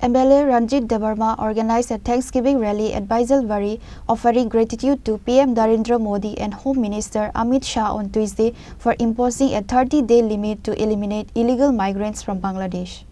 MLA Ranjit Debbarma organized a Thanksgiving rally at Baisalwari, offering gratitude to PM Narendra Modi and Home Minister Amit Shah on Tuesday for imposing a 30-day limit to eliminate illegal migrants from Bangladesh.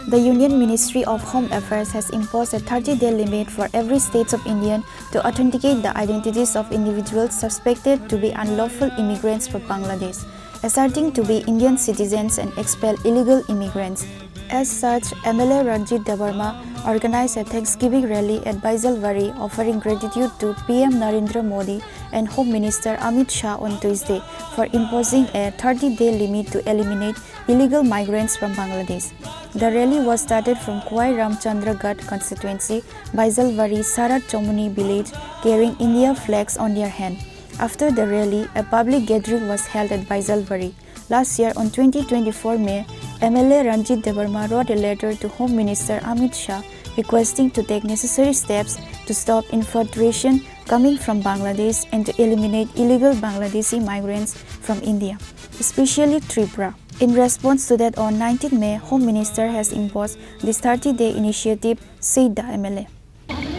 The Union Ministry of Home Affairs has imposed a 30-day limit for every state of India to authenticate the identities of individuals suspected to be unlawful immigrants from Bangladesh, asserting to be Indian citizens and expel illegal immigrants. As such, MLA Ranjit Debbarma organized a Thanksgiving rally at Baisalwari, offering gratitude to PM Narendra Modi and Home Minister Amit Shah on Tuesday for imposing a 30-day limit to eliminate illegal migrants from Bangladesh. The rally was started from Kwai Ramchandra Ghat constituency, Baisalwari Sarat Chomuni village, carrying India flags on their hand. After the rally, a public gathering was held at Baisalwari. Last year, on 2024 May, MLA Ranjit Debbarma wrote a letter to Home Minister Amit Shah requesting to take necessary steps to stop infiltration coming from Bangladesh and to eliminate illegal Bangladeshi migrants from India, especially Tripura. In response to that, on 19 May, Home Minister has imposed this 30-day initiative, said the MLA.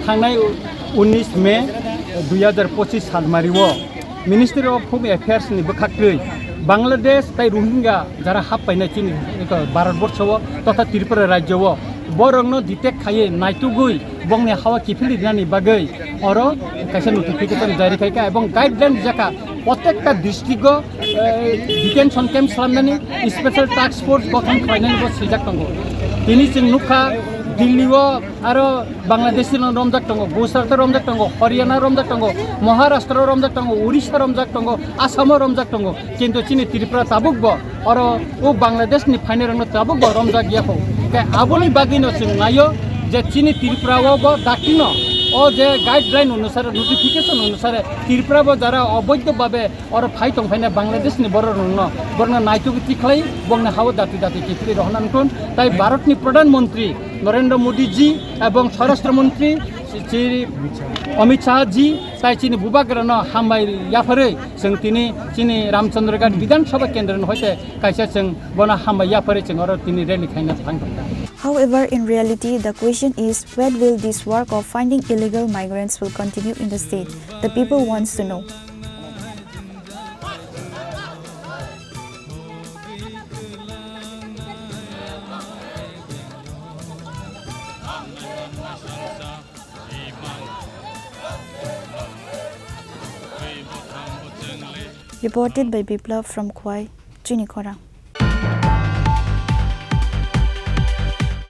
थांनाय 19 मे 2025 सालमारियाव ministry of home affairs नि बखाख्रै बांग्लादेश ताई Rohingya जरा हाबफैनाय चिनि भारतबर्षआव तथा Tripura राज्यआव बरंनो detect खाये नायतुगुइ बंनि हावा किफिलिनानि बागै अरो कायसा notification जारी खायका एवं गाइडलाइन जाका प्रत्येकटा डिस्ट्रिक्टआव डिटेंशन कैम्प खालामनानै स्पेशल टास्क फोर्स गठन खालामनानै सिजाक दंगो दिनै जों नुखा दिल्लीआव आरो बांलादेशनि रमजाक दंगो गुजरात रमजाक दंगो हरियाणा रमजाक दंगो महाराष्ट्र रमजाक दंगो उड़ीसा रमजाक दंगो आसाम रमजाक दंगो किन्तु चिनि त्रिपुरा ताबुकबो आरो ओ बांलादेशनि फाइनेरनो ताबुकबो रमजाक गयाखौ के आबोनि बागैनो जों नायो जे चिनि त्रिपुराआवबो दाकिनो ओ जे गाइडलाइन अनुसार नोटिफिकेशन अनुसार त्रिपुराबो जरा अवैधभावे और फाइट दंफायना बांलादेशनि बरनो नायतुक तिख्लाय बंनो हाव दाति दाति किफिलि रहनानकुन ताई भारतनि प्रधानमंत्री नरेंद्र मोदी जी एवं स्वराष्ट्र मंत्री अमित शाह जी ताई चिनि बुबाग्रनो हामबाय याफोरै जों चिनि रामचंद्रगढ़ विधानसभा केंद्र होते कायसा जों बना हामबाय याफोरै जों आरो दिनै रैली खायना थांदों. However, in reality, the question is when will this work of finding illegal migrants will continue in the state? The people wants to know. Reported by Biplav from Chini, Khorang.